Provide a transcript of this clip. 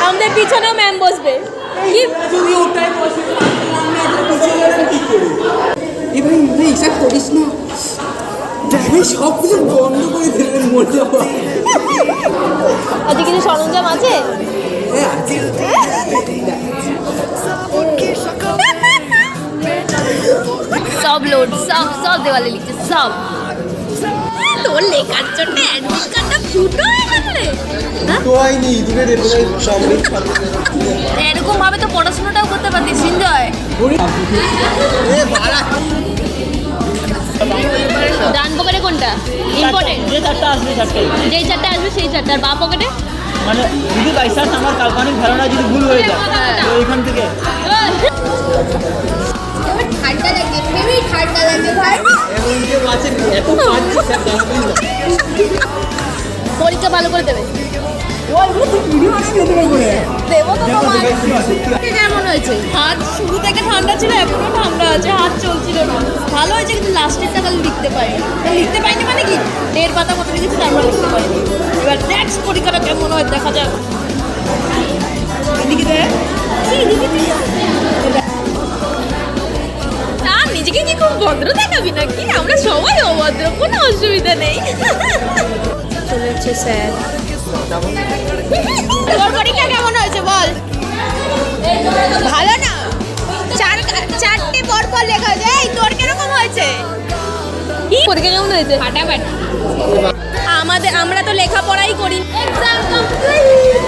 আমাদের পিছনেও ম্যাম বসবে। কি যদি ওটাই বসে এবারে এইসব করিস না, সব কিছু বন্ধ করে দেবেন মনে হয়। আজকে কিছু সরঞ্জাম আছে? সব লোড, সব সব দেওয়ালে লিখছে সব। তোর লেখার জন্য অ্যাডমিট কার্ডটা ফুটো হয়ে গেল রে। তো হয়নি, তোকে রেপোর্টার সামনে এরকম ভাবে তো পড়াশোনাটাও করতে পারতিস সিনজয়। ডান পকেটে কোনটা ইম্পর্টেন্ট? যে চারটা আসবে চারটে, যেই চারটা আসবে সেই চারটা। আর বাঁ পকেটে মানে যদি বাইচান্স আমার কাল্পনিক ধারণা যদি ভুল হয়ে যায় তো এখান থেকে ঠান্ডা লাগে, হেভি ঠান্ডা লাগে ভাই। পরীক্ষা ভালো করে দেবে। দেবো তো তোমার। কেমন হয়েছে? হাত শুরু থেকে ঠান্ডা ছিল, এখনো ঠান্ডা আছে, হাত চলছিল না। ভালো হয়েছে কিন্তু লাস্টের টাকা লিখতে পারিনি। লিখতে পারিনি মানে কি 1.5 পাতা মতো লিখেছি, আমরা লিখতে পারিনি। এবার নেক্সট পরীক্ষাটা কেমন হয় দেখা যাক। এদিকে দেখ নিজেকে কি খুব ভদ্র দেখাবি নাকি? আমরা সবাই অভদ্র, কোনো অসুবিধা নেই। চলেছে স্যার। তোর পরীক্ষা কেমন হয়েছে বল? ভালো না, চারটে পর পর লেখা যায়। তোর কিরকম হয়েছে? পরীক্ষা কেমন হয়েছে? ফাটাফাটি। আমরা তো লেখাপড়াই করি। Exam complete.